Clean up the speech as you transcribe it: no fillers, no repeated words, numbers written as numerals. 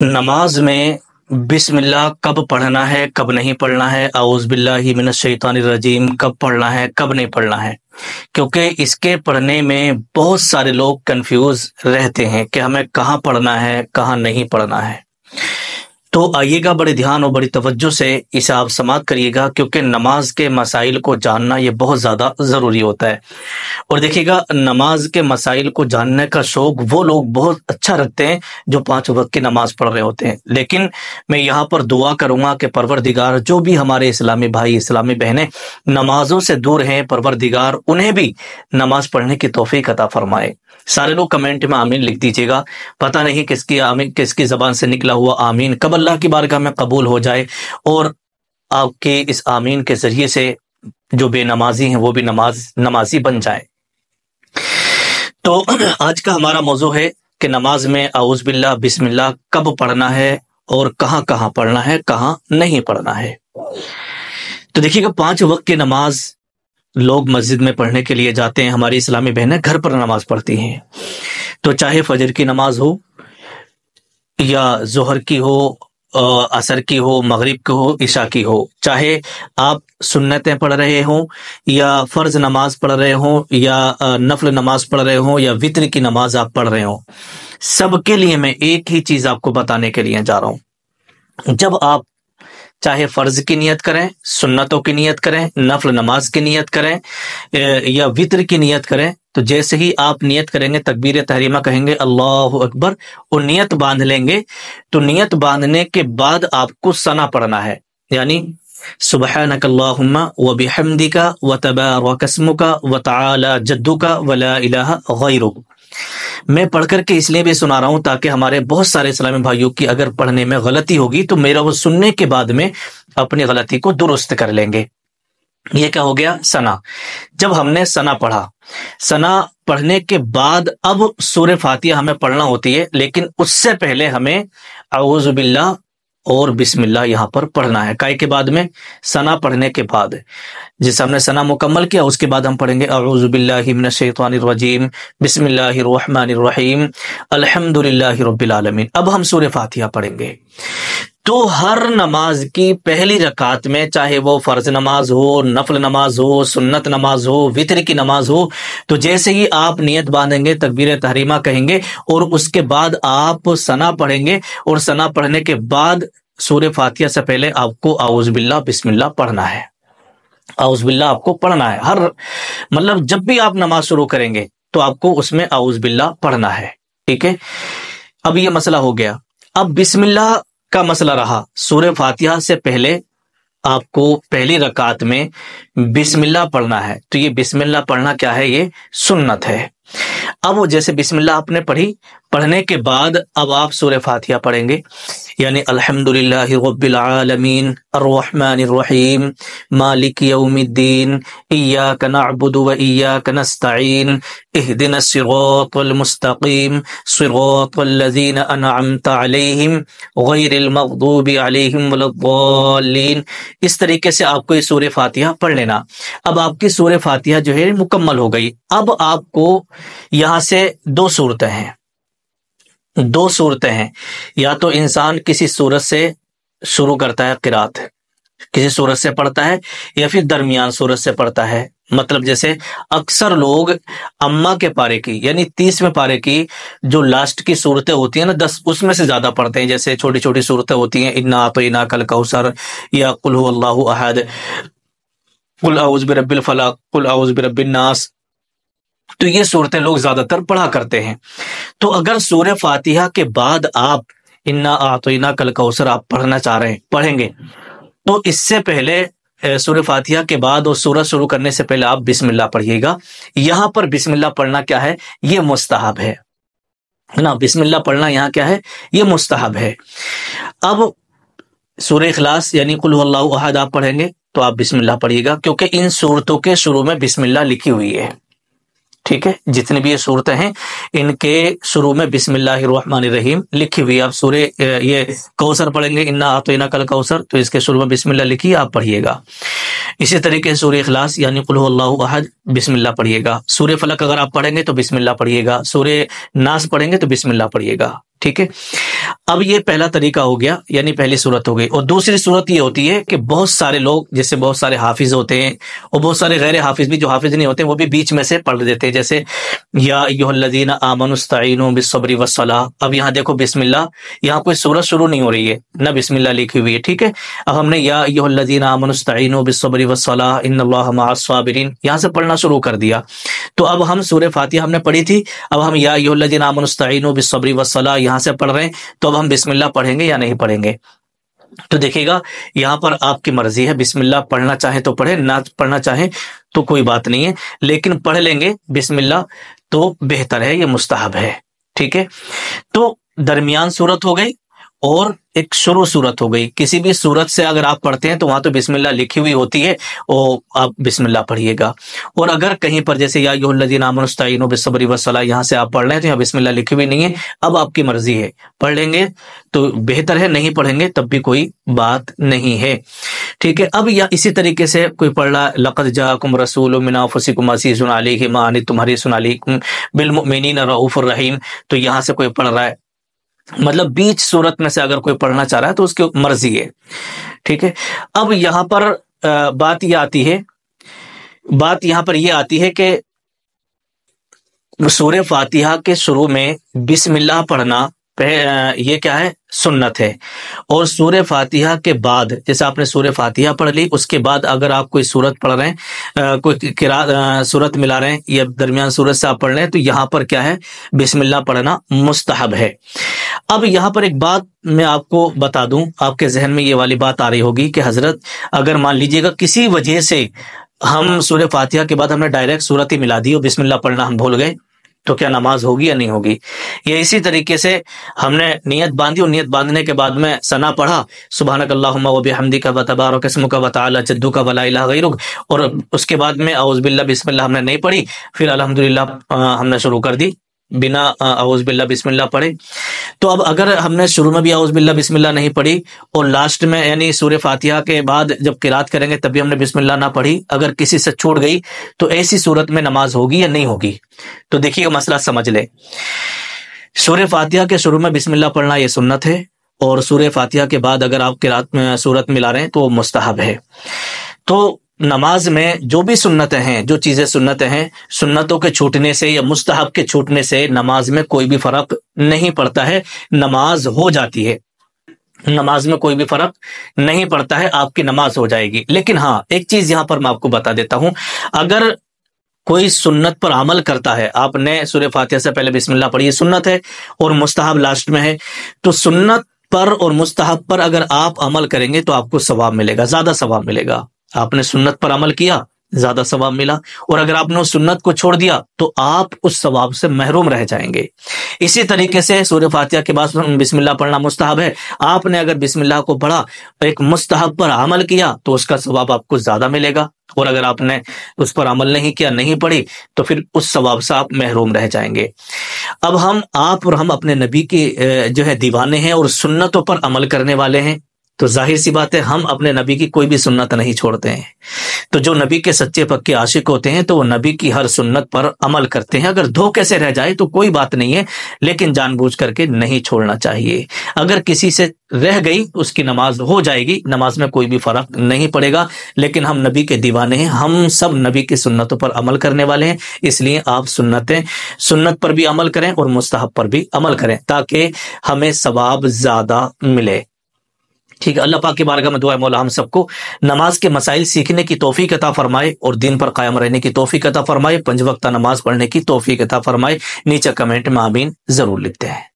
نماز میں بسم اللہ کب پڑھنا ہے کب نہیں پڑھنا ہے، اعوذ باللہ من الشیطان الرجیم کب پڑھنا ہے کب نہیں پڑھنا ہے، کیونکہ اس کے پڑھنے میں بہت سارے لوگ کنفیوز رہتے ہیں کہ ہمیں کہاں پڑھنا ہے کہاں نہیں پڑھنا ہے۔ تو آئیے گا، بڑے دھیان اور بڑی توجہ سے اسے آپ سماعت کریے گا، کیونکہ نماز کے مسائل کو جاننا یہ بہت زیادہ ضروری ہوتا ہے۔ اور دیکھیے گا، نماز کے مسائل کو جاننے کا شوق وہ لوگ بہت اچھا رکھتے ہیں جو 5 وقت کی نماز پڑھ رہے ہوتے ہیں، لیکن میں یہاں پر دعا کروں گا کہ پروردگار جو بھی ہمارے اسلامی بھائی اسلامی بہنیں نمازوں سے دور ہیں، پروردگار انہیں بھی نماز پڑھنے کی توفیق عطا فرمائے۔ سارے لوگ کمنٹ میں آمین لکھ دیجیے گا۔ پتہ نہیں کس کی آمین، کس کی زبان سے نکلا ہوا آمین کب اللہ کی بارگاہ میں قبول ہو جائے، اور آپ کے اس آمین کے ذریعے سے جو بے نمازی ہیں وہ بھی نمازی بن جائے۔ تو آج کا ہمارا موضوع ہے کہ نماز میں اعوذ باللہ بسم اللہ کب پڑھنا ہے اور کہاں کہاں پڑھنا ہے، کہاں نہیں پڑھنا ہے۔ تو دیکھیے گا، 5 وقت کی نماز لوگ مسجد میں پڑھنے کے لیے جاتے ہیں، ہماری اسلامی بہنیں گھر پر نماز پڑھتی ہیں۔ تو چاہے فجر کی نماز ہو یا ظہر کی ہو، عصر کی ہو، مغرب کی ہو، عشاء کی ہو، چاہے آپ سنتیں پڑھ رہے ہوں یا فرض نماز پڑھ رہے ہوں یا نفل نماز پڑھ رہے ہوں یا وتر کی نماز آپ پڑھ رہے ہوں، سب کے لیے میں ایک ہی چیز آپ کو بتانے کے لیے جا رہا ہوں۔ جب آپ چاہے فرض کی نیت کریں، سنتوں کی نیت کریں، نفل نماز کی نیت کریں یا وتر کی نیت کریں، تو جیسے ہی آپ نیت کریں گے، تکبیر تحریمہ کہیں گے اللہ اکبر اور نیت باندھ لیں گے، تو نیت باندھنے کے بعد آپ کو ثنا پڑھنا ہے، یعنی سبحانک اللہم وبحمدک وتبارک اسمک وتعالی جدک ولا الہ غیرک۔ میں پڑھ کر کے اس لیے بھی سنا رہا ہوں تاکہ ہمارے بہت سارے اسلامی بھائیوں کی اگر پڑھنے میں غلطی ہوگی تو میرا وہ سننے کے بعد میں اپنی غلطی کو درست کر لیں گے۔ یہ کیا ہو گیا؟ ثنا۔ جب ہم نے ثنا پڑھا، ثنا پڑھنے کے بعد اب سورہ فاتحہ ہمیں پڑھنا ہوتی ہے، لیکن اس سے پہلے ہمیں اعوذ باللہ اور بسم اللہ یہاں پر پڑھنا ہے۔ کائے کے بعد میں؟ ثنا پڑھنے کے بعد۔ جس ہم نے ثنا مکمل کیا اس کے بعد ہم پڑھیں گے اعوذ باللہ من الشیطان الرجیم بسم اللہ الرحمن الرحیم الحمد للہ رب العالمین۔ اب ہم سورہ فاتحہ پڑھیں گے۔ تو ہر نماز کی پہلی رکعت میں، چاہے وہ فرض نماز ہو، نفل نماز ہو، سنت نماز ہو، وتر کی نماز ہو، تو جیسے ہی آپ نیت باندھیں گے، تکبیر تحریمہ کہیں گے اور اس کے بعد آپ ثنا پڑھیں گے، اور ثنا پڑھنے کے بعد سورہ فاتحہ سے پہلے آپ کو اعوذ باللہ بسم اللہ پڑھنا ہے۔ اعوذ باللہ آپ کو پڑھنا ہے، مطلب جب بھی آپ نماز شروع کریں گے تو آپ کو اس میں اعوذ باللہ پڑھنا ہے، ٹھیک ہے؟ اب یہ مسئلہ ہو گیا۔ اب بسم اللہ کا مسئلہ رہا۔ سورہ فاتحہ سے پہلے آپ کو پہلی رکعت میں بسم اللہ پڑھنا ہے، تو یہ بسم اللہ پڑھنا کیا ہے؟ یہ سنت ہے۔ اب وہ جیسے بسم اللہ آپ نے پڑھی، پڑھنے کے بعد اب آپ سورہ فاتحہ پڑھیں گے، یعنی الحمد للہ رب العالمین الرحمن الرحیم مالک یوم الدین ایاک نعبد و ایاک نستعین اہدنا الصراط المستقیم صراط الذین انعمت علیہم غیر المغضوب علیہم ولا الضالین۔ اس طریقے سے آپ کو یہ سورہ فاتحہ پڑھ لینا۔ اب آپ کی سورہ فاتحہ جو ہے مکمل ہو گئی۔ اب آپ کو یہاں سے دو صورتیں ہیں، یا تو انسان کسی سورت سے شروع کرتا ہے، قرات کسی سورت سے پڑھتا ہے، یا پھر درمیان سورت سے پڑھتا ہے۔ مطلب جیسے اکثر لوگ اما کے پارے کی، یعنی 30ویں پارے کی جو لاسٹ کی صورتیں ہوتی ہیں نا، 10 اس میں سے زیادہ پڑھتے ہیں۔ جیسے چھوٹی چھوٹی صورتیں ہوتی ہیں، انا اعطیناک الکوثر یا قل هو اللہ احد، قل اعوذ برب الفلق، قل اعوذ برب الناس، تو یہ صورتیں لوگ زیادہ تر پڑھا کرتے ہیں۔ تو اگر سورہ فاتحہ کے بعد آپ انا اعطیناک الکوثر آپ پڑھنا چاہ رہے ہیں، پڑھیں گے، تو اس سے پہلے سورہ فاتحہ کے بعد اور سورہ شروع کرنے سے پہلے آپ بسم اللہ پڑھیے گا۔ یہاں پر بسم اللہ پڑھنا کیا ہے؟ یہ مستحب ہے نا، بسم اللہ پڑھنا یہاں کیا ہے؟ یہ مستحب ہے۔ اب سورہ اخلاص یعنی قل هو اللہ احد آپ پڑھیں گے تو آپ بسم اللہ پڑھیے گا، کیونکہ ان صورتوں کے شروع میں بسم اللہ لکھی ہوئی ہے، ٹھیک ہے؟ جتنی بھی یہ صورتیں ہیں ان کے شروع میں بسم اللہ الرحمن الرحیم لکھی ہوئی ہے۔ آپ سورہ یہ کوثر پڑھیں گے، انا اعطیناک الکوثر، تو اس کے شروع میں بسم اللہ لکھی ہے، آپ پڑھیے گا۔ اسی طریقے سے سورہ اخلاص یعنی قل هو اللہ احد بسم اللہ پڑھیے گا۔ سورہ فلق اگر آپ پڑھیں گے تو بسم اللہ پڑھیے گا۔ سورہ ناس پڑھیں گے تو بسم اللہ پڑھیے گا، ٹھیک ہے، اب یہ پہلا طریقہ ہو گیا، یعنی پہلی صورت ہو گئی۔ اور دوسری صورت یہ ہوتی ہے کہ بہت سارے لوگ، جیسے بہت سارے حافظ ہوتے ہیں اور بہت سارے غیر حافظ بھی، جو حافظ نہیں ہوتے وہ بھی بیچ میں سے پڑھ دیتے ہیں، جیسے یا ایھا الذین آمنوا استعینوا بالصبر والصلاۃ۔ اب یہاں دیکھو بسم اللہ، یہاں کوئی صورت شروع نہیں ہو رہی ہے، نہ بسم اللہ لکھی ہوئی ہے، ٹھیک ہے۔ اب ہم نے یا ایھا الذین آمنوا استعینوا بالصبر والصلاۃ ان اللہ مع الصابرین یہاں سے پڑھنا شروع کر دیا۔ تو اب ہم سورہ فاتحہ ہم نے پڑھی تھی، اب ہم یا ایھا الذین آمنوا استعینوا بالصبر والصلاۃ یہاں سے پڑھ رہے ہیں، تو اب ہم بسم اللہ پڑھیں گے یا نہیں پڑھیں گے؟ تو دیکھیے گا یہاں پر آپ کی مرضی ہے، بسم اللہ پڑھنا چاہیں تو پڑھیں، نہ پڑھنا چاہیں تو کوئی بات نہیں ہے، لیکن پڑھ لیں گے بسم اللہ تو بہتر ہے، یہ مستحب ہے، ٹھیک ہے۔ تو درمیان صورت ہو گئی اور ایک شروع صورت ہو گئی۔ کسی بھی صورت سے اگر آپ پڑھتے ہیں تو وہاں تو بسم اللہ لکھی ہوئی ہوتی ہے اور آپ بسم اللہ پڑھیے گا، اور اگر کہیں پر جیسے یا ایھا الذین آمنوا استعینوا بالصبر والصلاۃ یہاں سے آپ پڑھ رہے ہیں تو یہاں بسم اللہ لکھی ہوئی نہیں ہے، اب آپ کی مرضی ہے، پڑھ لیں گے تو بہتر ہے، نہیں پڑھیں گے تب بھی کوئی بات نہیں ہے، ٹھیک ہے۔ اب یا اسی طریقے سے کوئی پڑھ رہا لقد جاءکم رسول من انفسکم عزیز علیہ ما عنتم حریص علیکم بالمؤمنین رؤوف الرحیم، تو یہاں سے کوئی پڑھ رہا ہے، مطلب بیچ صورت میں سے اگر کوئی پڑھنا چاہ رہا ہے تو اس کی مرضی ہے، ٹھیک ہے۔ اب یہاں پر بات یہاں پر یہ آتی ہے کہ سورہ فاتحہ کے شروع میں بسم اللہ پڑھنا یہ کیا ہے؟ سنت ہے، اور سورہ فاتحہ کے بعد جیسے آپ نے سورہ فاتحہ پڑھ لی، اس کے بعد اگر آپ کوئی سورت پڑھ رہے ہیں، کوئی سورت ملا رہے ہیں یا درمیان سورت سے آپ پڑھ رہے ہیں، تو یہاں پر کیا ہے؟ بسم اللہ پڑھنا مستحب ہے۔ اب یہاں پر ایک بات میں آپ کو بتا دوں، آپ کے ذہن میں یہ والی بات آ رہی ہوگی کہ حضرت اگر مان لیجئے گا کسی وجہ سے ہم سورہ فاتحہ کے بعد ہم نے ڈائریکٹ سورت ہی ملا دی اور بسم اللہ پڑھنا ہم بھول گئے، تو کیا نماز ہوگی یا نہیں ہوگی؟ یہ اسی طریقے سے ہم نے نیت باندھی اور نیت باندھنے کے بعد میں ثنا پڑھا، سبحانک اللہم و بحمدک و تبارک اسمک و تعالی جدک و لا الہ غیرک، اور اس کے بعد میں اعوذ باللہ بسم اللہ ہم نے نہیں پڑھی، پھر الحمدللہ ہم نے شروع کر دی بنا اعوذ باللہ بسم اللہ پڑھے۔ تو اب اگر ہم نے شروع میں بھی اعوذ باللہ بسم اللہ نہیں پڑھی اور لاسٹ میں یعنی سورہ فاتحہ کے بعد جب قرات کریں گے تب بھی ہم نے بسم اللہ نہ پڑھی، اگر کسی سے چھوٹ گئی تو ایسی صورت میں نماز ہوگی یا نہیں ہوگی؟ تو دیکھیے مسئلہ سمجھ لے، سورہ فاتحہ کے شروع میں بسم اللہ پڑھنا یہ سنت ہے، اور سورہ فاتحہ کے بعد اگر آپ قرات میں سورت ملا رہے ہیں تو وہ مستحب ہے۔ تو نماز میں جو بھی سنتیں ہیں، جو چیزیں سنتیں ہیں، سنتوں کے چھوٹنے سے یا مستحب کے چھوٹنے سے نماز میں کوئی بھی فرق نہیں پڑتا ہے، نماز ہو جاتی ہے، نماز میں کوئی بھی فرق نہیں پڑتا ہے، آپ کی نماز ہو جائے گی۔ لیکن ہاں ایک چیز یہاں پر میں آپ کو بتا دیتا ہوں، اگر کوئی سنت پر عمل کرتا ہے، آپ نے سورہ فاتحہ سے پہلے بسم اللہ پڑھی، یہ سنت ہے اور مستحب لاسٹ میں ہے، تو سنت پر اور مستحب پر اگر آپ عمل کریں گے تو آپ کو ثواب ملے گا، زیادہ ثواب ملے گا۔ آپ نے سنت پر عمل کیا، زیادہ ثواب ملا، اور اگر آپ نے اس سنت کو چھوڑ دیا تو آپ اس ثواب سے محروم رہ جائیں گے۔ اسی طریقے سے سورہ فاتحہ کے بعد بسم اللہ پڑھنا مستحب ہے، آپ نے اگر بسم اللہ کو پڑھا، ایک مستحب پر عمل کیا تو اس کا ثواب آپ کو زیادہ ملے گا، اور اگر آپ نے اس پر عمل نہیں کیا، نہیں پڑھی، تو پھر اس ثواب سے آپ محروم رہ جائیں گے۔ اب آپ اور ہم اپنے نبی کے جو ہے دیوانے ہیں اور سنتوں پر عمل کرنے والے ہیں، تو ظاہر سی بات ہے ہم اپنے نبی کی کوئی بھی سنت نہیں چھوڑتے ہیں۔ تو جو نبی کے سچے پکے عاشق ہوتے ہیں تو وہ نبی کی ہر سنت پر عمل کرتے ہیں، اگر دھوکے سے رہ جائے تو کوئی بات نہیں ہے، لیکن جان بوجھ کر کے نہیں چھوڑنا چاہیے۔ اگر کسی سے رہ گئی اس کی نماز ہو جائے گی، نماز میں کوئی بھی فرق نہیں پڑے گا، لیکن ہم نبی کے دیوانے ہیں، ہم سب نبی کی سنتوں پر عمل کرنے والے ہیں، اس لیے آپ سنت پر بھی عمل کریں اور مستحب پر بھی عمل کریں تاکہ ہمیں ثواب زیادہ ملے۔ ٹھیک ہے، اللہ پاک کی بارگاہ میں دعا ہے مولا ہم سب کو نماز کے مسائل سیکھنے کی توفیق عطا فرمائے اور دین پر قائم رہنے کی توفیق عطا فرمائے، 5 وقتہ نماز پڑھنے کی توفیق عطا فرمائے۔ نیچے کمنٹ میں آمین ضرور لکھتے ہیں۔